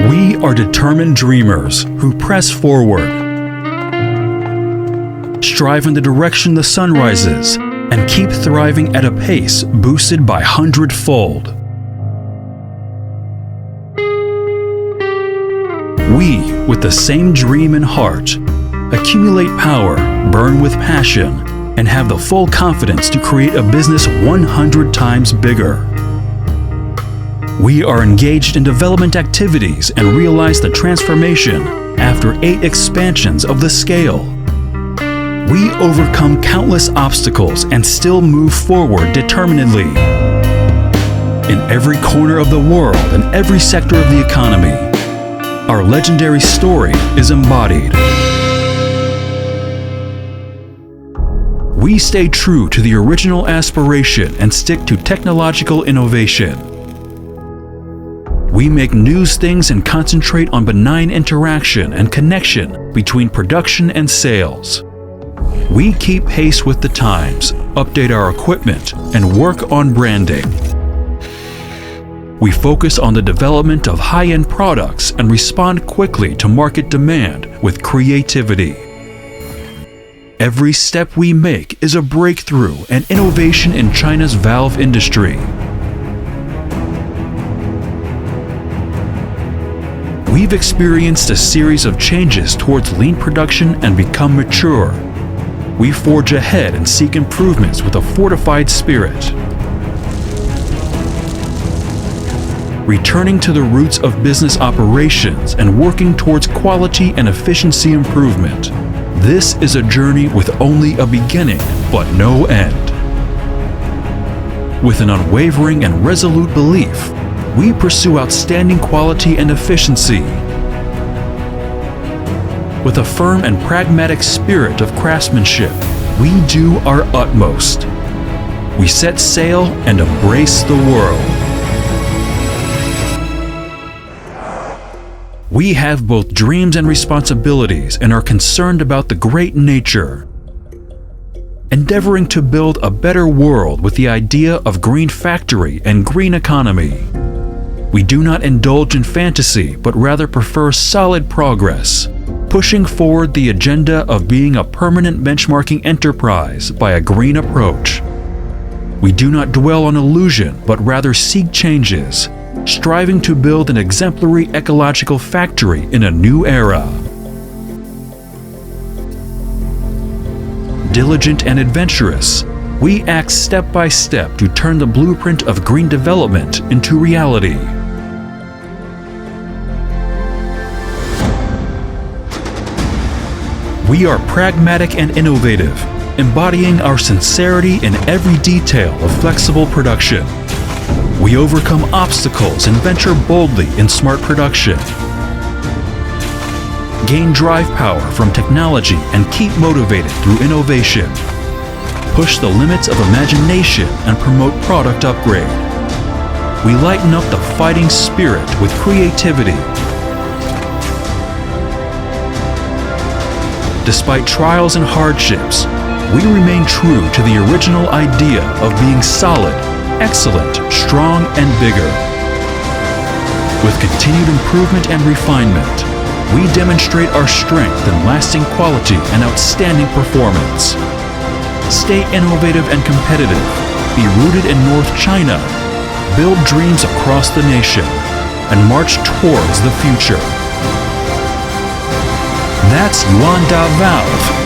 We are determined dreamers who press forward, strive in the direction the sun rises, and keep thriving at a pace boosted by hundredfold. We, with the same dream in heart, accumulate power, burn with passion, and have the full confidence to create a business 100 times bigger. We are engaged in development activities and realize the transformation after 8 expansions of the scale. We overcome countless obstacles and still move forward determinedly. In every corner of the world and every sector of the economy, our legendary story is embodied. We stay true to the original aspiration and stick to technological innovation. We make news things and concentrate on benign interaction and connection between production and sales. We keep pace with the times, update our equipment, and work on branding. We focus on the development of high-end products and respond quickly to market demand with creativity. Every step we make is a breakthrough and innovation in China's valve industry. We've experienced a series of changes towards lean production and become mature. We forge ahead and seek improvements with a fortified spirit. Returning to the roots of business operations and working towards quality and efficiency improvement. This is a journey with only a beginning, but no end. With an unwavering and resolute belief, we pursue outstanding quality and efficiency. With a firm and pragmatic spirit of craftsmanship, we do our utmost. We set sail and embrace the world. We have both dreams and responsibilities and are concerned about the great nature. Endeavoring to build a better world with the idea of green factory and green economy. We do not indulge in fantasy, but rather prefer solid progress, pushing forward the agenda of being a permanent benchmarking enterprise by a green approach. We do not dwell on illusion, but rather seek changes, striving to build an exemplary ecological factory in a new era. Diligent and adventurous, we act step by step to turn the blueprint of green development into reality. We are pragmatic and innovative, embodying our sincerity in every detail of flexible production. We overcome obstacles and venture boldly in smart production. Gain drive power from technology and keep motivated through innovation. Push the limits of imagination and promote product upgrade. We lighten up the fighting spirit with creativity. Despite trials and hardships, we remain true to the original idea of being solid, excellent, strong, and bigger. With continued improvement and refinement, we demonstrate our strength in lasting quality and outstanding performance. Stay innovative and competitive, be rooted in North China, build dreams across the nation, and march towards the future. That's Yuanda Valve.